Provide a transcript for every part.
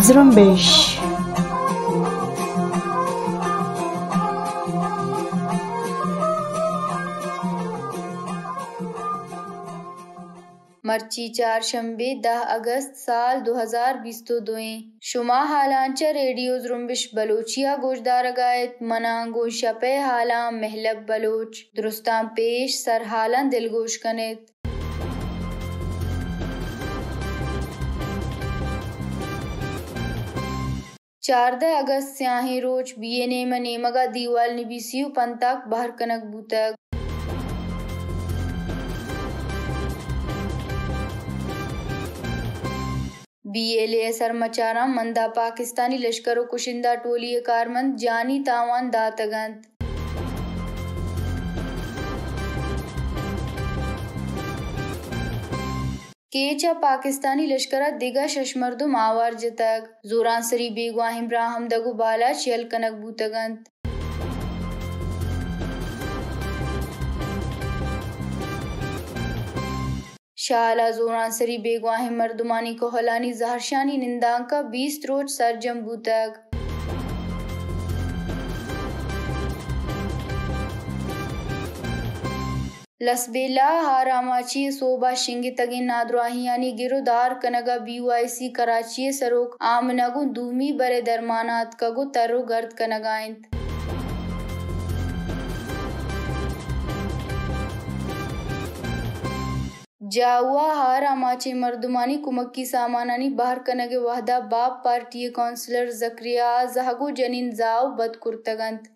زرمبش مرچی چہارشنبے 10 اگست سال 2022 شما حالانچہ ریڈیو زرمبش بلوچیا گوشدار گایت منانگو شپے حالاں محلب بلوچ درستان پیش سر حالاں دلگوش کنت 14 اگست سیاہیں روچ بی این اے میں نیمگا دیوال نبیسیو پنتاک باہر کنک بوتگ بی ایل اے سر مچاراں مندہ پاکستانی لشکر و کشندہ ٹولی کارمند جانی تاوان داتگند کیچا پاکستانی لشکرہ دیگا ششمردم آوار جتگ زوران سری بیگواہم راہم دگو بالا چیل کنک بوتگند شالا زوران سری بیگواہم مردمانی کو ہلانی زہرشانی نندان کا 20 روچ سرجم بوتگ لسبیلا ہاراماچی صوبہ شنگی تگین نادرواہیانی گرو دار کنگا BYC کراچی سروک آمنگو دومی برے درمانات کگو ترو گرد کنگائنت جاوا ہاراماچی مردمانی کمکی سامانانی باہر کنگ وحدہ باب پارٹی کونسلر زکریا زہگو جنین زاو بد کرتگند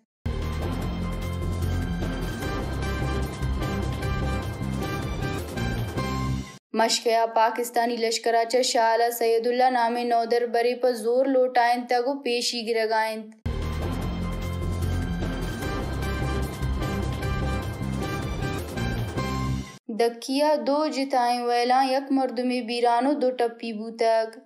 مشکیا پاکستانی لشکراچہ شالا سید اللہ نامی نودر بری پر زور لوٹائن تگو پیشی گرگائن دکیا 2 جتائیں ویلاں یک مردمی بیرانو 2 ٹپی بوتگ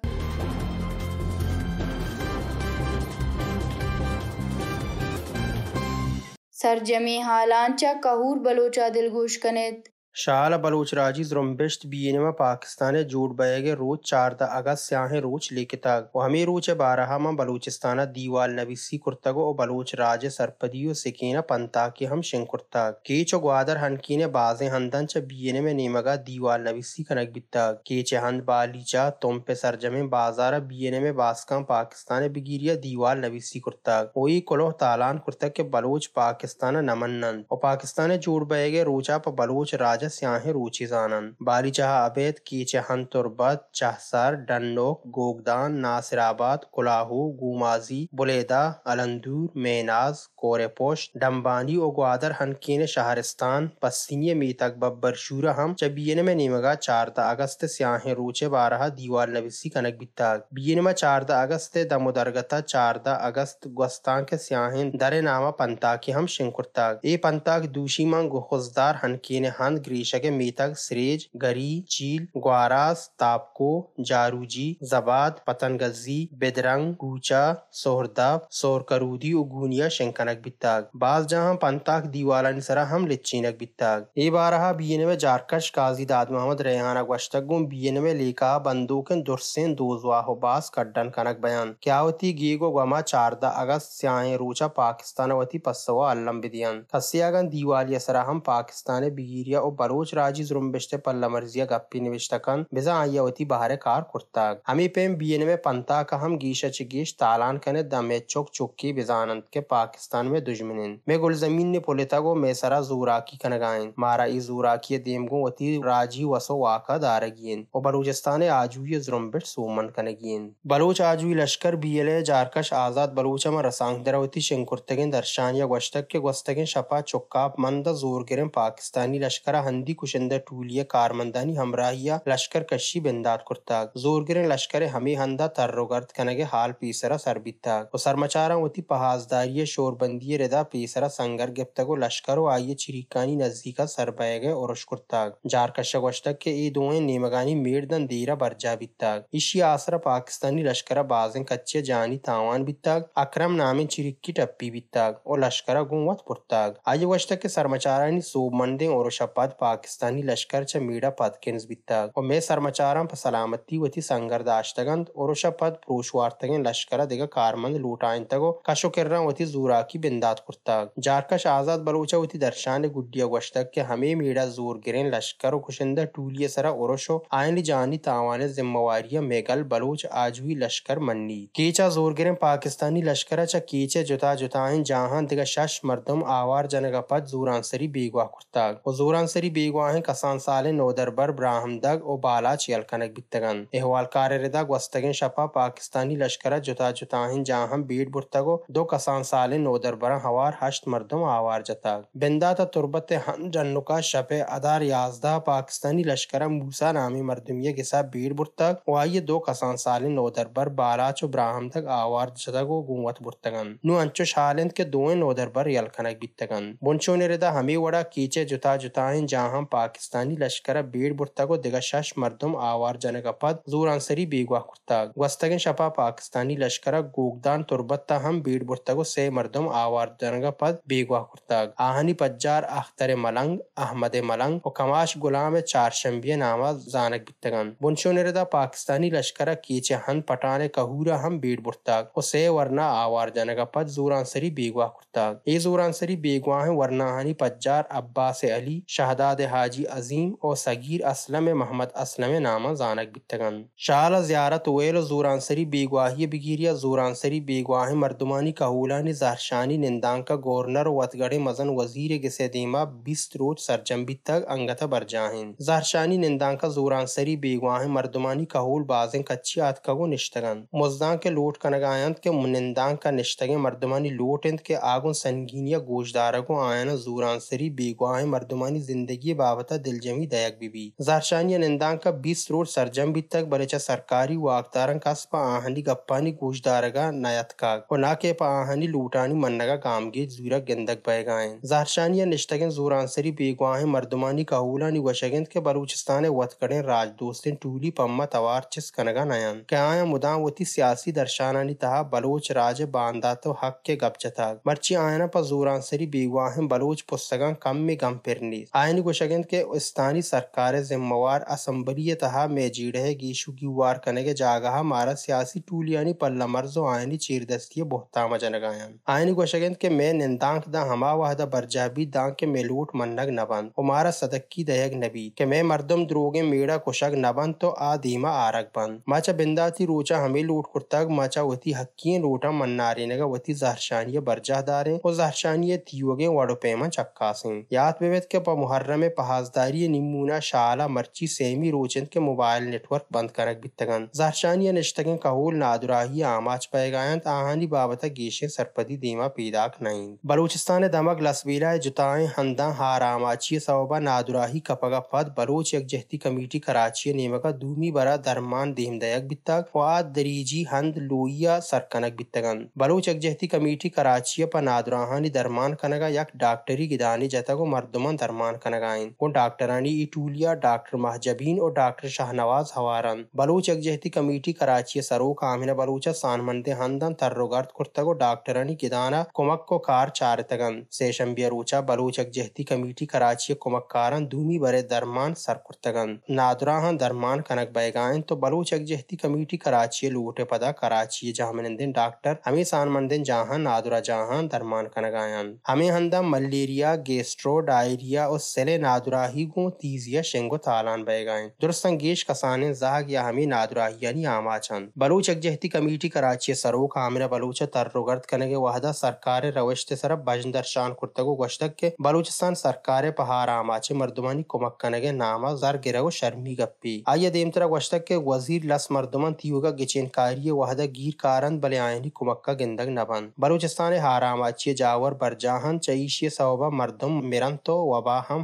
سرجمی حالانچہ کہور بلوچا دلگوش کنت شال بلوچ راجی زرمبشت بینما پاکستان جوڑ بیگے روچ 14 اگست سیاہیں روچ لیکتاگ و ہمیں روچ بارہا میں بلوچستانہ دیوال نویسی کرتگو و بلوچ راج سرپدیو سکینہ پنتاکی ہم شنگ کرتاگ کیچو گوادر ہنکینے بازیں ہندن چا بینما نیمگا دیوال نویسی کنک بیتاگ کیچے ہند بالیچا تم پہ سرجمیں بازارہ بینما باسکان پاکستان بگیریا دیوال نویسی کرتاگ وہی کلوہ تالان کرتاگ کہ بلوچ پاکستانہ نمنن و پاکستان جوڑ بیگے روچا پا بلوچ راج سیاہیں روچی زانن بالی چاہ عبید کیچے ہن تربت چہسر ڈنوک گوگدان ناصر آباد کلاہو گومازی بلیدہ الندور میناز کورے پوش ڈمبانی و گوادر ہنکین شہرستان پسینی میتک ببر شورہ ہم چبین میں نیمگا 14 اگست سیاہیں روچے بارہا دیوال نویسی کنک بیتاگ بینما 14 اگست دمو درگتا 14 اگست گوستان کے سیاہیں در نامہ پنتاکی ہم شنکرتاگ اے پنتاک دوشی من گخزدار ہنکین ہند گریشک میتک سریج گری چیل گواراس تاپکو جاروجی زباد پتنگزی بدرنگ کوچا سہرداب سورکرودی و گونیا شنکنک بیتاگ باز جہاں پنتاک دیوالان سرا ہم لچینک بیتاگ ای بارہا بینوے جارکش قاضی داد محمد ریحانہ گوشتگم بینوے لیکا بندوکن درسین دوزواہو باز کڈن کنک بیان کیاوتی گیگو گما 14 اگست سیاہیں روچا پاکستان وتی پسوا علم بدیان کسیاگن دیوالی سرا ہم پاکستان بگیریا و بلوچ راجی زرمبشتے پلا مرزیہ گپی نوشتکن بزا آئیوتی بہار کار کرتاگ ہمیں پیم بینوے پنتا کا ہم گیشہ چگیش تالان کنے دمے چوک چکی بزانند کے پاکستان میں دجمنین میں گل زمین نے پولیتا گو میں سرا زوراکی کنگائن مارا ای زوراکی دیمگو وتی راجی وسو واقع دارگین و بلوچستان آجوی زرمبش سومن کنگین بلوچ آجوی لشکر بی ایل اے جارکش آزاد بلوچ میں رسانگ دروتی شنکرتگین درشانیہ گوشتک کے گوستگین شپا چکاب مندہ زور گرم پاکستانی لشکرہ بندی کشندہ ٹولیہ کارمندانی ہمراہیہ لشکر کشی بندات کرتاگ زورگرن لشکر ہمیں ہندہ ترگرد کنگ حال پیسرا سربیتاگ و سرمچارا وتی پہازداری شور بندی ردا پیسرا سنگر گپتگو لشکر و آئیے چریکانی نزدیکا سربیگ اورش کرتاگ جارکشہ گوشتک کے ای دوئیں نیمگانی میردن دیرا برجا بیتاگ اشی آسرا پاکستانی لشکر بازن کچے جانی تاوان بیتاگ اکرم نامن چریکی ٹپی بیتاگ اور لشکر گونوت پرتاگ آئیے گوشتک کے سرمچارانی سوب مندیں اورش پد پاکستانی لشکر چا میڑا پد کنز بیتاگ اور میں سرمچاران پر سلامتی وتی سنگر داشتگند اورش پد پروشوارتگن لشکر دیگا کارمند لوٹائن تگو کشو کرران وتی زوراکی بندات کرتاگ جارکش آزاد بلوچا وتی درشان گڈیا گوشتک کہ ہمیں میڑا زور گرین لشکر و کشندہ ٹولی سرا اورشو آئین جانی تاوان ذمہ واریہ میگل بلوچ آجوی لشکر منی کیچا زور گرین پاکستانی لشکر چا کیچے جتا جتائن جہاں دیگا شش مردم آوار جنگا پد زورانسری بیگواہ کرتاگ و زورانسری بیگواہیں کسان سال نودربر براہمدگ و بالا چیل کنک بیتگن احوال کار ردا گوستگن شپا پاکستانی لشکر جتا جتائن جہاں بیڑ برتگو دو کسان سال نودربر ہوار ہشت مردم آوار جتاگ بنداتا تربت ہن جنکا شپ ادار یازدہ پاکستانی لشکر موسیٰ نامی مردمیہ گسا بیڑ برتگ و آئیے دو کسان سال نودربر بالاچ و براہمدگ آوار جتگ و گونوت برتگن نو انچو شالند کے دوئیں نودربر یلکنک بیتگن بنچو نردا ہمیں وڑا کیچے جتا جتائن جہاں پاکستانی لشکر بیڑ برتگو دیگا شش مردم آوار جنگا پد زورانسری بیگواہ کرتاگ گوستگن شپا پاکستانی لشکر گوگدان تربت تا ہم بیڑ برتگو سے مردم آوار جنگا پد بیگواہ کرتاگ آہنی پجار اختر ملنگ احمد ملنگ و کماش غلام چارشنبیہ نامہ زانک بیتگن بنچو نردا پاکستانی لشکر کیچے ہن پٹانے کہورا ہم بیڑ برتاگ و سے ورنہ آوار جنگا پد زورانسری بیگواہ کرتاگ ای زورانسری بیگواہ ورنہ ہنی پجار عباس علی شہداد حاجی عظیم و صغیر اسلم محمد اسلم نامہ زانک بیتگن شال زیارت ویل زورانسری بیگواہی بگیریا زورانسری بیگواہ مردمانی کہولانی زہرشانی نندانکا گورنر وطگڑ مزن وزیر گسے دیما 20 روز سرجم بیتگ انگتا برجاہن زہرشانی نندانکا زورانسری بیگواہ مردمانی کہول بازن کچی آتکگو نشتگن مزدان کے لوٹ کنگایند کے نندانکا نشتگن مردمانی لوٹند کے آگن سنگینیا گوشدارگو آینا زورانسری بیگواہ مردمانی زندگی بابتا دلجمی دیگ بی زہرشانی نندانکا 20 روز سرجم بیتگ بلچا سرکاری واقدارن کس پا آہنی گپانی گوشدارگا نیتکاگ و ناکے پا آہنی لوٹانی منگا گامگی زورا گندگ بیگائن زہرشانی نشتگن زورانسری بیگواہ مردمانی کہولانی وشگند کے بلوچستان وطکڑیں راج دوستن ٹولی پمہ توار چس کنگا نیان کہ آیا مدام وتی سیاسی درشانانی تہا بلوچ راج بانداتو حق کے گپ جتاگ مرچی آئینا پا زورانسری بیگواہ بلوچ پستگان کم میں گم پرنی آئینی گوشگند کے استانی سرکار ذموار اسمبلی تہا میں جیڑے گیشو گیوار کنگے جاگہا مارا سیاسی ٹولیانی پلا مرزو آئینی چیردستی بہتاما جنگایان آئینی گوشگند کے میں نندانک دا ہما وحدہ برجابی دان کے میں لوٹ منگ نبند و مارا صدقی دیگ نبی کہ میں مردم دروگے میڑا کشگ نبند تو آ دیما آرگ بند ماچا بنداتی روچا ہمیں لوٹ کرتاگ ماچا وتی حقین لوٹا منارینگا وتی زہرشانی برجہ داریں و زہرشانی تیوگے وڑو پیمن چکاسیں یاد بیویت کے پا محرم پہازداری نمونہ شالا مرچی سیمی روچند کے موبائل نیٹورک بند کرک بیتگن زہرشانی نشتگن کہول نادراہی آماچ پیگایند آہانی بابتا گیشیں سرپدی دیما پیداک نہیں بلوچستان دمگ لسبیلہ جتائیں ہنداں ہاراماچی سوبا نادراہی کپگا پد بلوچ یک جہتی کمیٹی کراچی نیمگا دومی برا درمان دیم دیگ بیتگ و آد دریجی ہند لویا سرکنک بیتگن بلوچ یک جہتی کمیٹی کراچی پا نادراہانی درمان کنگا یک ڈاکٹری گدانی جتگ و مردمان درمان کنگائیں و ڈاکٹرانی ای ٹولیا ڈاکٹر مہجبین و ڈاکٹر شاہنواز ہوارن بلوچ یک جہتی کمیٹی کراچی سروک آمینہ بلوچا سانمندے ہندن ترگرد کرتگو ڈاکٹرانی گدانا کمک کو کار چارتگن سیشنبیہ روچا بلوچ یک جہتی کمیٹی کراچی کمک کارن دومی برے درمان سر کرتگن نادراہن درمان کنک بیگائن تو بلوچ یک جہتی کمیٹی کراچی لوٹے پدا کراچی جہمنندن ڈاکٹر ہمیں سانمندن جہاں نادرا جہاں درمان کنگائن ہمیں ہندہ ملیریا گیسٹرو ڈائریا اور سیلے نادراہی گو تیزیا شنگو تالان بیگائن درستن گیش کسانن زاگ یا ہمیں نادراہی یعنی آماچن بلوچ یک جہتی کمیٹی کراچی سروک آمینہ بلوچا ترگرد کنگے وحدہ سرکار روشت سرب بجندرشان کرتگو گوشتک کے بلوچستان سرکار پہار آماچے مردمانی کمک کنگے نامہ زر گرگو شرمی گپی آئیے دیمترا گوشتک کے وزیر لس مردمان تیوگا گچین کاری وحدہ گیر کارند بلے آئینی کمک کا گندگ نبند بلوچستان ہار آماچی جاور برجاہن چعیشی صوبہ مردم مرن تو وبا ہم